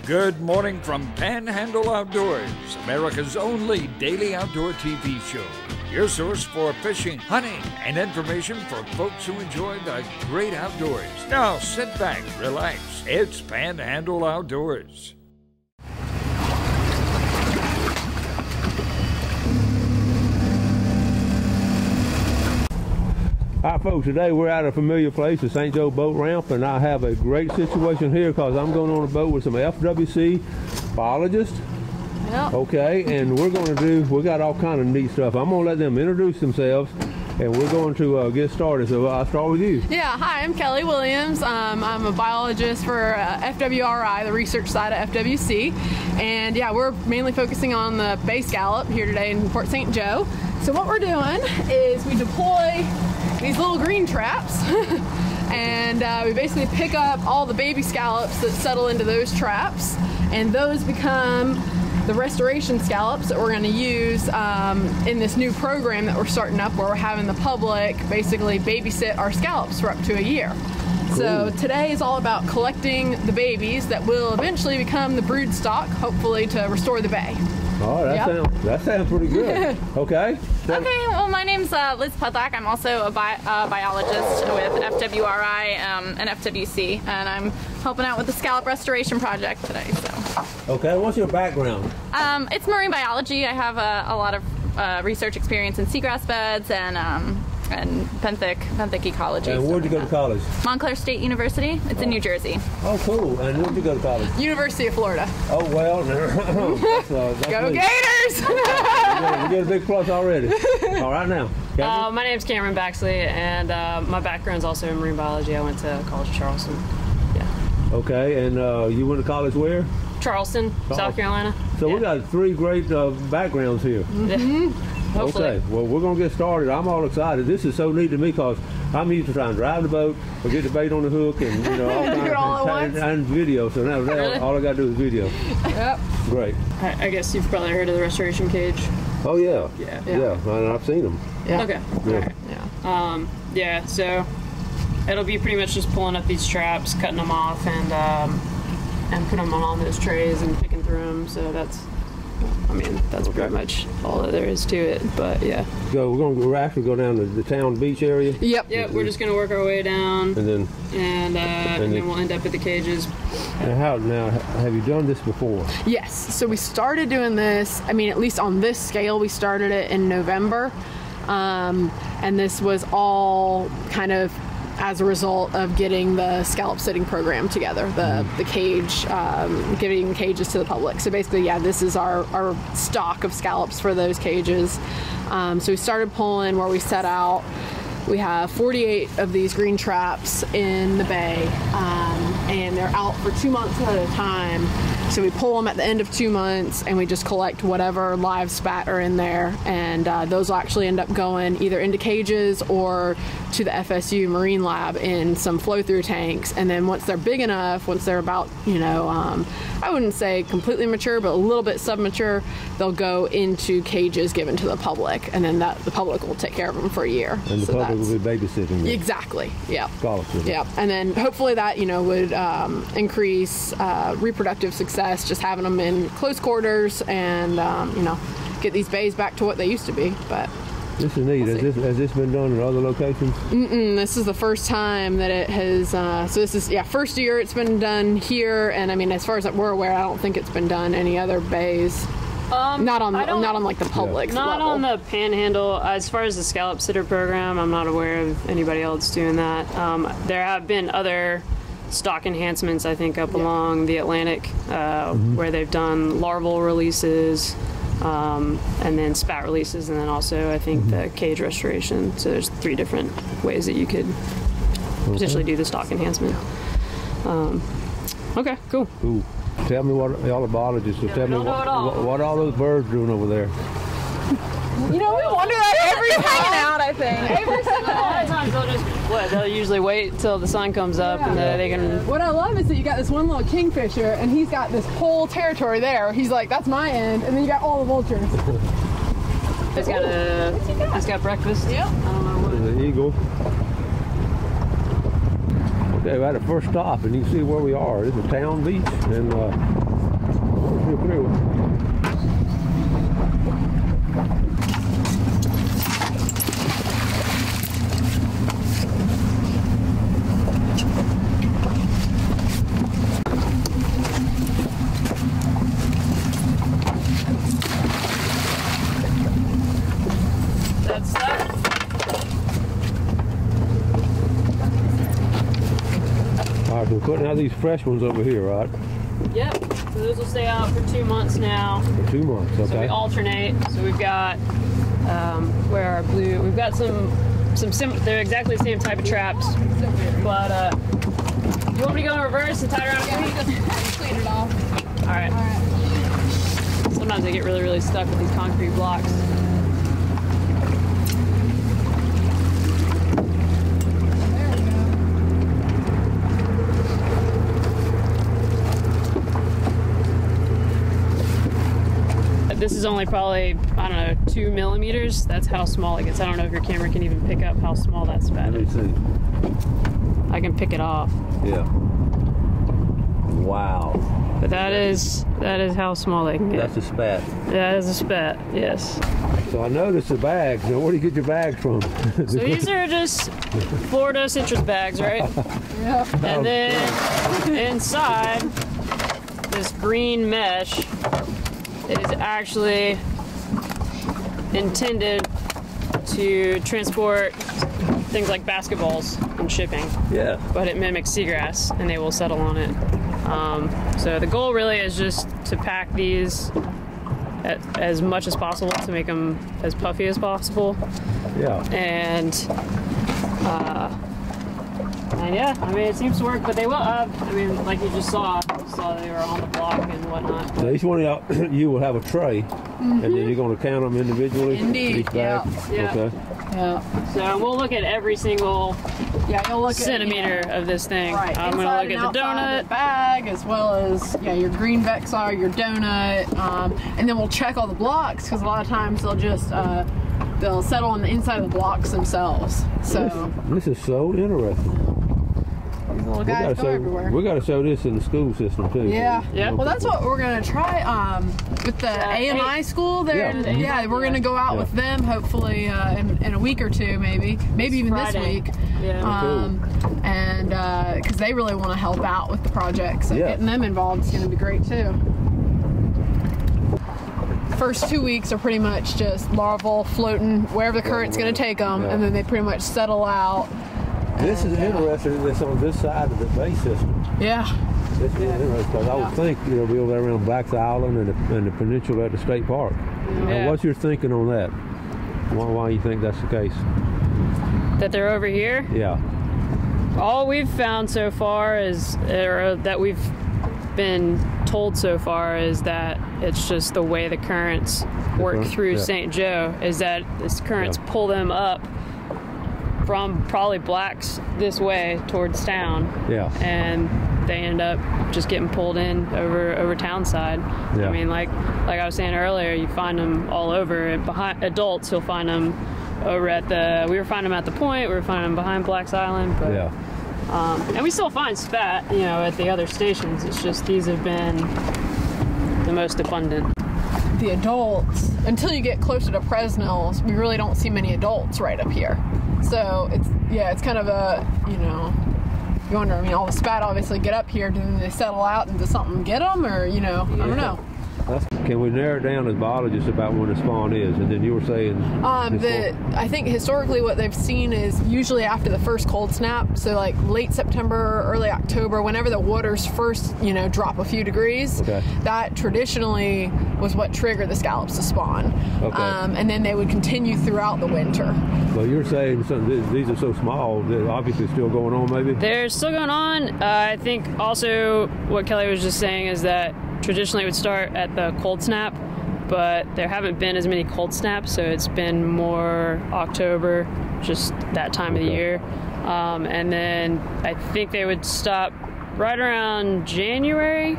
Good morning from Panhandle Outdoors, America's only daily outdoor TV show. Your source for fishing, hunting, and information for folks who enjoy the great outdoors. Now sit back, relax. It's Panhandle Outdoors. Hi folks, today we're at a familiar place, the St. Joe Boat Ramp, and I have a great situation here because I'm going on a boat with some FWC biologists. Yep. Okay, and we got all kind of neat stuff. I'm going to let them introduce themselves, and we're going to get started. So I'll start with you. Yeah, hi, I'm Kelly Williams. I'm a biologist for FWRI, the research side of FWC. And yeah, we're mainly focusing on the bay scallop here today in Port St. Joe. So what we're doing is we deploy these little green traps and we basically pick up all the baby scallops that settle into those traps, and those become the restoration scallops that we're going to use in this new program that we're starting up, where we're having the public basically babysit our scallops for up to a year. Cool. So today is all about collecting the babies that will eventually become the brood stock, hopefully to restore the bay. Oh, that sounds pretty good. Okay. Okay, well, my name's Liz Pudlock. I'm also a biologist with FWRI and FWC, and I'm helping out with the scallop restoration project today. So. Okay, what's your background? It's marine biology. I have a lot of research experience in seagrass beds and benthic ecology. And where'd you go to college? Montclair State University. It's in New Jersey. Oh, cool. And where'd you go to college? University of Florida. Oh, well. that's go Gators! We get a big plus already. All right, now. My name's Cameron Baxley, and my background's also in marine biology. I went to College of Charleston. Yeah. Okay, and you went to college where? Charleston, South Carolina. So we got three great backgrounds here. Mm-hmm. Hopefully. Okay, well, we're going to get started. I'm all excited. This is so neat to me because I'm used to trying to drive the boat or get the bait on the hook and, all kinds of and video. So now really? All I got to do is video. Yep. Great. I guess you've probably heard of the restoration cage. Oh, yeah. Yeah. And I've seen them. Yeah. Okay. Yeah. All right. Yeah, so it'll be pretty much just pulling up these traps, cutting them off, and putting them on those trays and picking through them. So that's pretty much all that there is to it, but yeah. So we're actually go down to the town beach area? Yep, we're just going to work our way down, and then we'll end up at the cages. And now, have you done this before? Yes, so we started doing this, at least on this scale, we started it in November, and this was all kind of as a result of getting the scallop sitting program together, the cage, giving cages to the public. So basically, yeah, this is our stock of scallops for those cages. So we started pulling where we set out. We have 48 of these green traps in the bay, and they're out for 2 months at a time. So we pull them at the end of 2 months, and we just collect whatever live spat are in there, and those will actually end up going either into cages or to the FSU Marine Lab in some flow-through tanks. And then once they're big enough, once they're about, I wouldn't say completely mature, but a little bit submature, they'll go into cages given to the public, and then the public will take care of them for a year. And the public will be babysitting them. Exactly, yeah. Scholarships. Yeah, and then hopefully that, would increase reproductive success, just having them in close quarters and, get these bays back to what they used to be, but... This is neat. Has this been done in other locations? This is the first time that it has, so this is, first year it's been done here, and as far as we're aware, I don't think it's been done any other bays. Not on like the public level. Not on the Panhandle. As far as the scallop sitter program, I'm not aware of anybody else doing that. There have been other stock enhancements, I think, up along the Atlantic, where they've done larval releases, and then spat releases, and then also I think the cage restoration. So there's 3 different ways that you could potentially do the stock enhancement. Okay, cool. Ooh. Tell me what y'all are biologists. Tell me what are all those birds doing over there? We wonder that every hanging out, I think. Every single a lot of times they'll usually wait till the sun comes up and then they can... What I love is that you got this one little kingfisher and he's got this whole territory there. He's like, that's my end, and then you got all the vultures. He's got breakfast. Yep. I don't know what. There's an eagle. Okay, we're at the first stop, and you can see where we are. It's a town beach, and through. That's that. All right, we're putting out these fresh ones over here, right? Yep. So those will stay out for 2 months now. For 2 months, okay. So we alternate. So we've got where our blue. We've got some they're exactly the same type of traps. But you want me to go in reverse and tie it around your feet? Clean it off. All right. Sometimes I get really, really stuck with these concrete blocks. This is only probably, I don't know, 2 millimeters. That's how small it gets. I don't know if your camera can even pick up how small that spat Let me is. see. I can pick it off. Yeah. Wow. But that is how small they can get. That's a spat. That is a spat, yes. So I noticed the bags. Now, where do you get your bags from? So these are just Florida citrus bags, right? Yeah. And then inside this green mesh is actually intended to transport things like basketballs and shipping. Yeah. But it mimics seagrass and they will settle on it. So the goal really is just to pack these as much as possible to make them as puffy as possible. Yeah. And yeah, I mean, it seems to work, but they will have, I mean, like you just saw they were on the block and whatnot. Now each one of you will have a tray, and then you're going to count them individually? Indeed, Each bag? yeah. Okay. Yeah. So we'll look at every single You'll look centimeter of this thing. Right. I'm going Inside to look and at the outside donut. the bag, as well as your green Vexar, your donut, and then we'll check all the blocks because a lot of times they'll settle on the inside of the blocks themselves. So This is so interesting. these little guys go everywhere. We got to show this in the school system too. Yeah. Yeah. Well, that's what we're gonna try with the AMI school. There, Yeah. we're gonna go out with them hopefully in a week or two, maybe even Friday. this week. Yeah. And because they really want to help out with the project, so Yeah. getting them involved is gonna be great too. First 2 weeks are pretty much just larval floating wherever the current's gonna take them, Yeah. and then they pretty much settle out. This is interesting. That's on this side of the bay system. Yeah. This is interesting because I would think be over there around Black's Island and the peninsula at the state park. Yeah. What's your thinking on that? Why you think that's the case? That they're over here. Yeah. All we've found so far is, or that we've been told so far, is that it's just the way the currents work through Yeah. St. Joe, is that these currents pull them up from probably Black's this way towards town. Yeah. And they end up just getting pulled in over town side. Yeah. I mean, like I was saying earlier, you find them all over. And behind adults, you'll find them over we were finding them at the point, we were finding them behind Black's Island. But, Yeah. and we still find spat, at the other stations. It's just these have been the most abundant. The adults, until you get closer to Fresno's, we really don't see many adults right up here. So it's kind of a, you wonder, I mean, all the spat obviously get up here, do they settle out and does something get them, or, I don't know. Can we narrow it down as biologists about when the spawn is? And then you were saying... I think historically what they've seen is usually after the first cold snap, so like late September, early October, whenever the waters first, drop a few degrees, that traditionally was what triggered the scallops to spawn. Okay. And then they would continue throughout the winter. Well, you're saying these are so small, they're obviously still going on, maybe? They're still going on. I think also what Kelly was just saying is that traditionally it would start at the cold snap, but there haven't been as many cold snaps, so it's been more October, just that time of the year. And then I think they would stop right around January,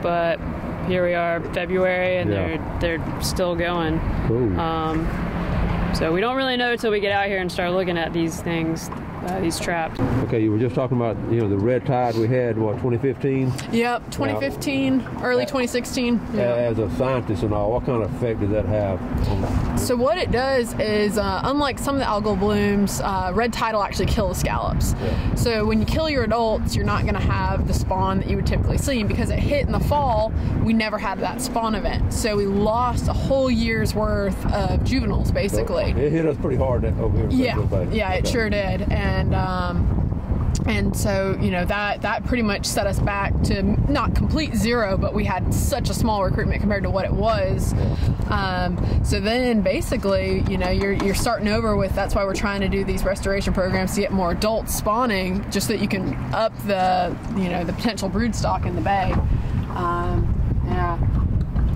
but here we are, February, and they're still going. Cool. So we don't really know until we get out here and start looking at these things these traps. Okay, you were just talking about, you know, the red tide we had, what, 2015? Yep, 2015, early 2016. Yeah. As a scientist and all, what kind of effect did that have? So what it does is, unlike some of the algal blooms, red tide will actually kill the scallops. Yeah. So when you kill your adults, you're not going to have the spawn that you would typically see. And because it hit in the fall, we never had that spawn event. So we lost a whole year's worth of juveniles, basically. So it hit us pretty hard over here. Yeah, it sure did. And so, you know, that pretty much set us back to not complete zero, but we had such a small recruitment compared to what it was. So then basically, you know, you're starting over with, that's why we're trying to do these restoration programs to get more adults spawning, just so that you can up the, you know, the potential brood stock in the bay.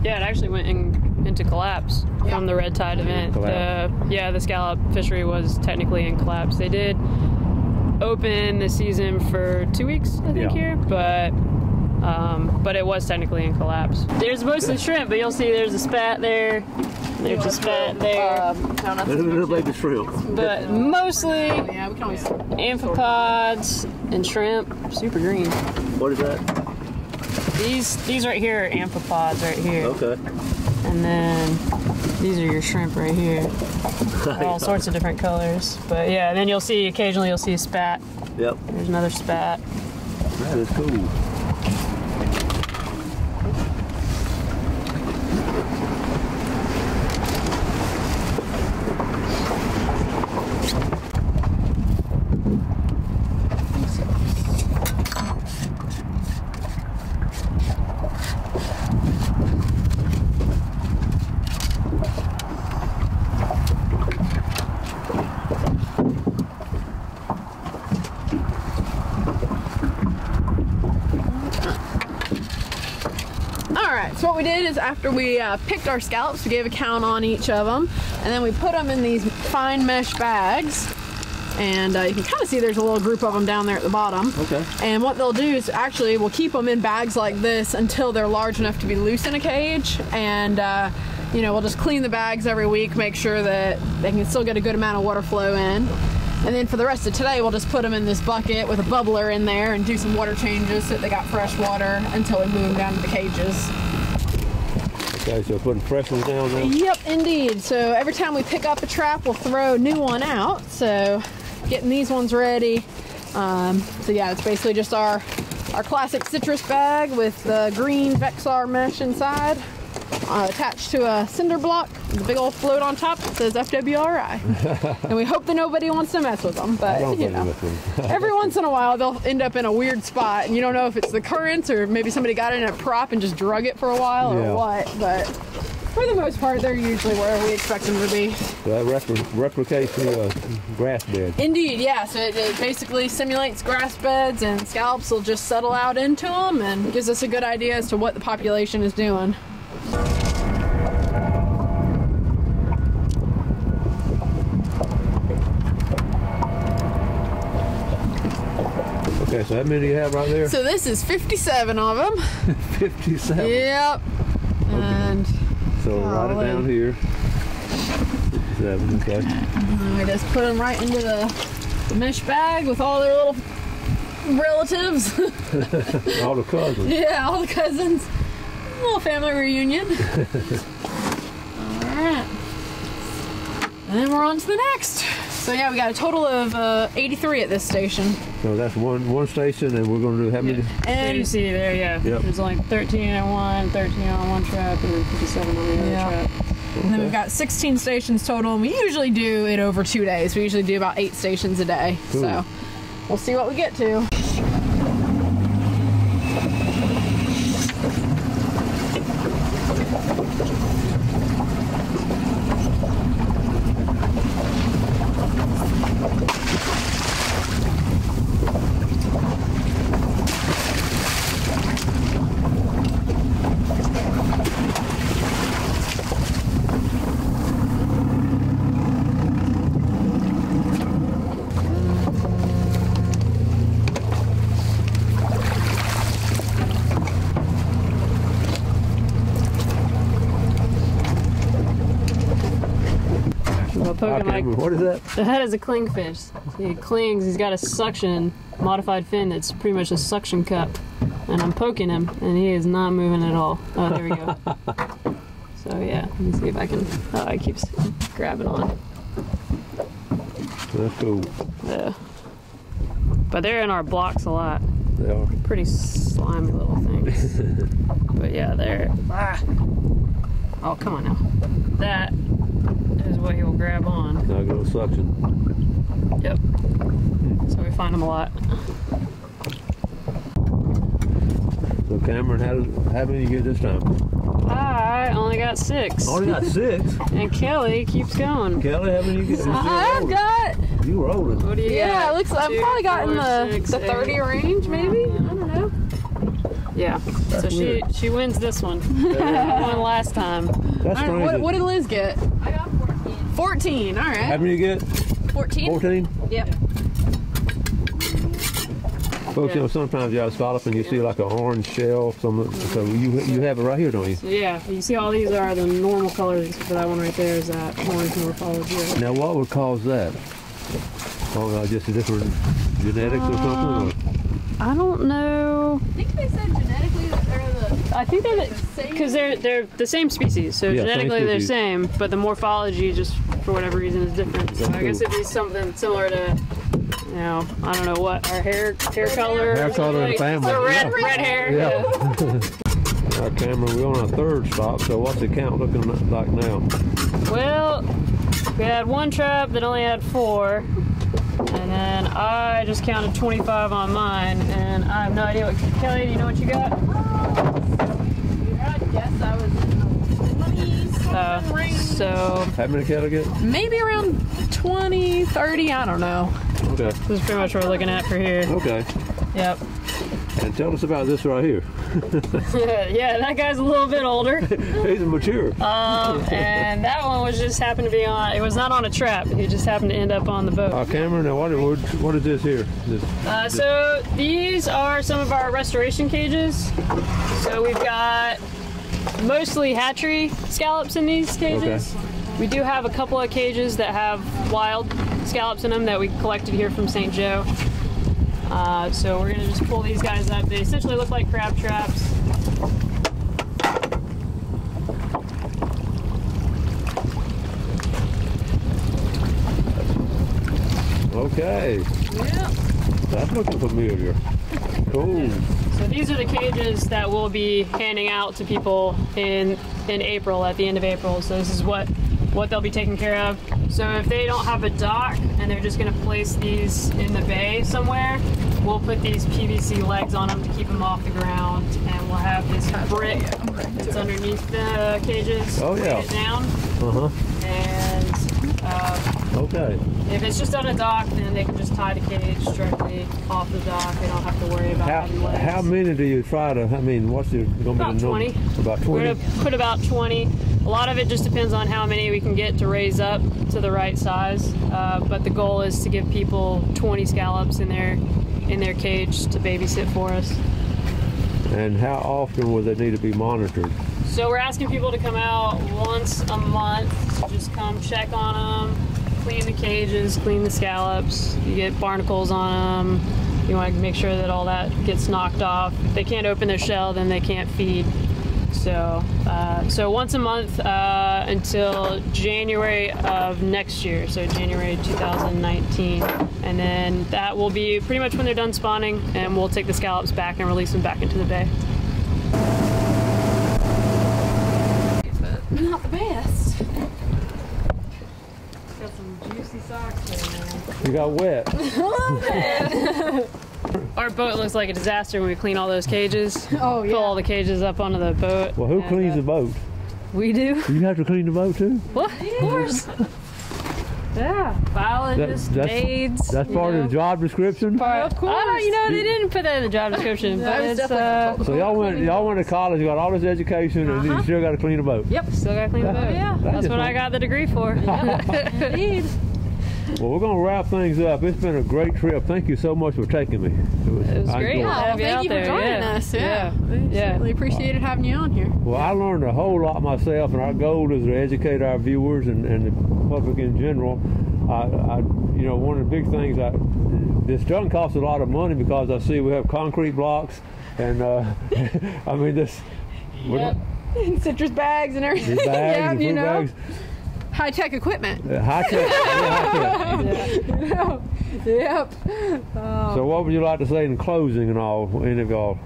Yeah, it actually went into collapse from the red tide event. The scallop fishery was technically in collapse. They did open the season for 2 weeks, I think, here, but it was technically in collapse. There's mostly shrimp, but you'll see there's a spat there. There's a spat there. Little baby shrimp. But mostly amphipods and shrimp. Super green. What is that? These right here are amphipods right here. Okay. And then these are your shrimp right here. All sorts of different colors. But yeah, and then occasionally you'll see a spat. Yep. There's another spat. That is cool. So what we did is, after we picked our scallops, we gave a count on each of them, and then we put them in these fine mesh bags. And you can kind of see there's a little group of them down there at the bottom. Okay. And what they'll do is, actually, we'll keep them in bags like this until they're large enough to be loose in a cage. And you know, we'll just clean the bags every week, make sure that they can still get a good amount of water flow in. And then for the rest of today, we'll just put them in this bucket with a bubbler in there and do some water changes so that they got fresh water until we move them down to the cages. Okay, so putting fresh ones down there? Yep, indeed. So every time we pick up a trap, we'll throw a new one out. So getting these ones ready. So yeah, it's basically just our classic citrus bag with the green Vexar mesh inside, attached to a cinder block with a big old float on top that says FWRI. And we hope that nobody wants to mess with them, but you know, every once in a while they'll end up in a weird spot and you don't know if it's the currents or maybe somebody got in a prop and just drug it for a while or what, but for the most part they're usually where we expect them to be. So that replicates the grass bed. Indeed, yeah. So it basically simulates grass beds, and scallops will just settle out into them and gives us a good idea as to what the population is doing. Okay, so how many do you have right there? So this is 57 of them. 57? Yep. Okay. And so write it down here. 57, okay. And we just put them right into the mesh bag with all their little relatives. All the cousins. Yeah, all the cousins. A little family reunion. Alright. And then we're on to the next. So yeah, we got a total of 83 at this station. So that's one station, and we're going to do how many? And you see there, Yep. There's like 13 on one, 13 on one trap, and then 57 on the other trap. Okay. And then we've got 16 stations total, and we usually do it over 2 days. We usually do about 8 stations a day. Cool. So we'll see what we get to. poking like. What is that? That is a clingfish. He clings. He's got a suction modified fin that's pretty much a suction cup, and I'm poking him, and he is not moving at all. Oh, there we go. So yeah, let me see if I can. Oh, it keeps grabbing on. That's cool. Yeah. But they're in our blocks a lot. They are. Pretty slimy little things. But yeah, they're. Ah. Oh, come on now. That is what he will grab on. Now go suction. Yep. So we find them a lot. So Cameron, how many you get this time? I only got 6. Only got 6? And Kelly keeps going. Kelly, how many you get? I've got. You rolling. What do you got? Yeah, it looks. I've 2, probably gotten 4, 6, the 30 range, maybe. I don't know. Yeah. So she wins this one. Won last time. That's strange. What did Liz get? I got 14. 14. All right. How many you get? 14. 14? Yep. Folks, you know, sometimes you have scallop and you see like an orange shell. So you have it right here, don't you? So yeah, you see all these are the normal colors. For that one right there is that orange morphology. Now, what would cause that? Oh, just a different genetics or something? Or? I don't know. I think they said genetically that they're the. I think they're because they're the same species, so Yeah, genetically same they're species. same, but the morphology just for whatever reason is different. So I guess it'd be something similar to, you know, I don't know what our hair color. Hair color in the family. So red hair. Yeah. All right, Cameron, we're on our 3rd stop, so what's the count looking like now? Well, we had one trap that only had 4. And then I just counted 25 on mine, and I have no idea what. Kelly, do you know what you got? I guess I was in the 20s range. So How many Kelly get? Maybe around 20, 30. I don't know. Okay. this is pretty much what we're looking at for here. Okay. Yep. And tell us about this right here. Yeah, that guy's a little bit older. He's mature. And that one was just happened to be on. It was not on a trap. He just happened to end up on the boat. Cameron, now what is this here? So these are some of our restoration cages. So we've got mostly hatchery scallops in these cages. Okay. We do have a couple of cages that have wild scallops in them that we collected here from St. Joe. So we're gonna just pull these guys up. They essentially look like crab traps. Okay. Yeah. That's looking familiar. Cool. So these are the cages that we'll be handing out to people in April, at the end of April. So this is what they'll be taking care of. So if they don't have a dock and they're just going to place these in the bay somewhere, we'll put these PVC legs on them to keep them off the ground, and we'll have this brick that's underneath the cages. Oh, yeah. Lay it down. Uh-huh. And Okay. if it's just on a dock, then they can just tie the cage directly off the dock. They don't have to worry about having legs. How many do you try to, what's going to be the About number? 20. About 20? We're going to put about 20. A lot of it just depends on how many we can get to raise up to the right size. But the goal is to give people 20 scallops in their cage to babysit for us. And how often will they need to be monitored? So we're asking people to come out once a month to just come check on them, clean the cages, clean the scallops. You get barnacles on them. You want to make sure that all that gets knocked off. If they can't open their shell, then they can't feed. So once a month until January of next year, so January 2019. And then that will be pretty much when they're done spawning, and we'll take the scallops back and release them back into the bay. Not the best. Got some juicy socks there, man. You got wet. Our boat looks like a disaster when we clean all those cages. Oh, yeah. Pull all the cages up onto the boat. Well, who cleans the boat? We do. You have to clean the boat too? What? Of course. Yeah. Biologists, maids. That's part of the job description? Of course. They didn't put that in the job description. But it's, So y'all went to college, you got all this education, and you still got to clean a boat. Yep. Still got to clean the boat. Yeah. That's what I got the degree for. Indeed. Well, we're going to wrap things up. It's been a great trip. Thank you so much for taking me. It was great. Well, thank you for joining us. Yeah. We certainly appreciated having you on here. Well, I learned a whole lot myself, and our goal is to educate our viewers and the public in general. You know, one of the big things, this doesn't cost a lot of money because I see we have concrete blocks, and I mean this. And citrus bags and everything. Bags, you know, bags. High-tech equipment. High-tech. Yep. So what would you like to say in closing and all, any of y'all,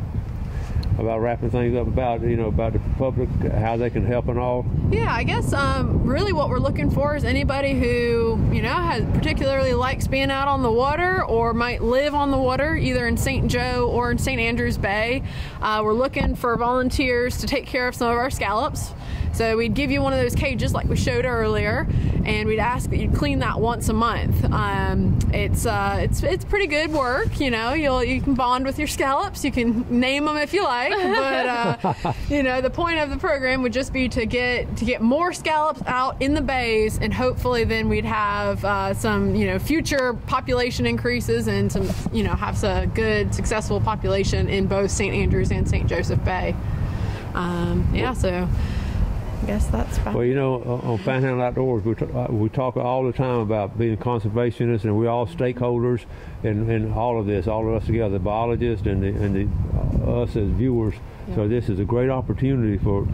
about wrapping things up, about, you know, about the public, how they can help and all? Yeah, I guess really what we're looking for is anybody who, you know, has particularly likes being out on the water or might live on the water, either in St. Joe or in St. Andrews Bay. We're looking for volunteers to take care of some of our scallops. So we'd give you one of those cages like we showed earlier, and we'd ask that you clean that once a month. It's pretty good work, you know. You can bond with your scallops, you can name them if you like, but you know, the point of the program would just be to get more scallops out in the bays, and hopefully then we'd have some, you know, future population increases and some, you know, have a good successful population in both St. Andrews and St. Joseph Bay. So I guess that's fine. Well, you know, on Panhandle Outdoors, we talk all the time about being conservationists, and we're all stakeholders in all of this, all of us together, the biologists and us as viewers. Yeah. So this is a great opportunity for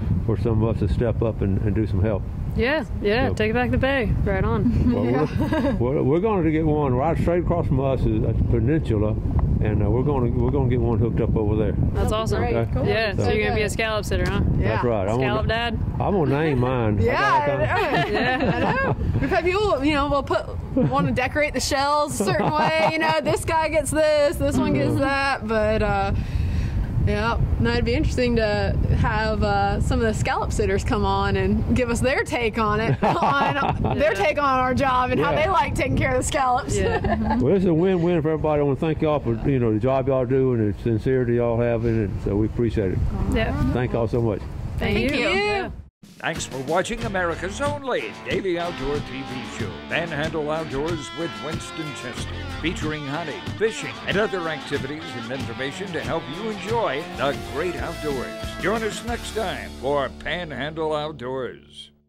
some of us to step up and do some help. Yeah, take it back to the bay. Right on. Well, we're going to get one right straight across from us is a peninsula, and we're going to get one hooked up over there. That's awesome. Okay? Cool. Yeah, so you're going to be a scallop sitter, huh? Yeah. That's right. Scallop dad? I'm going to name mine. I know. We've had people, you know, want to decorate the shells a certain way. You know, this guy gets this one gets that, but it'd be interesting to have some of the scallop sitters come on and give us their take on it, their take on our job and how they like taking care of the scallops. Well, this is a win-win for everybody. I want to thank y'all for, you know, the job y'all do and the sincerity y'all have in it. So we appreciate it. Yeah. Thank y'all so much. Thank you. Yeah. Thanks for watching America's only daily outdoor TV show, Panhandle Outdoors with Winston Chester, featuring hunting, fishing, and other activities and information to help you enjoy the great outdoors. Join us next time for Panhandle Outdoors.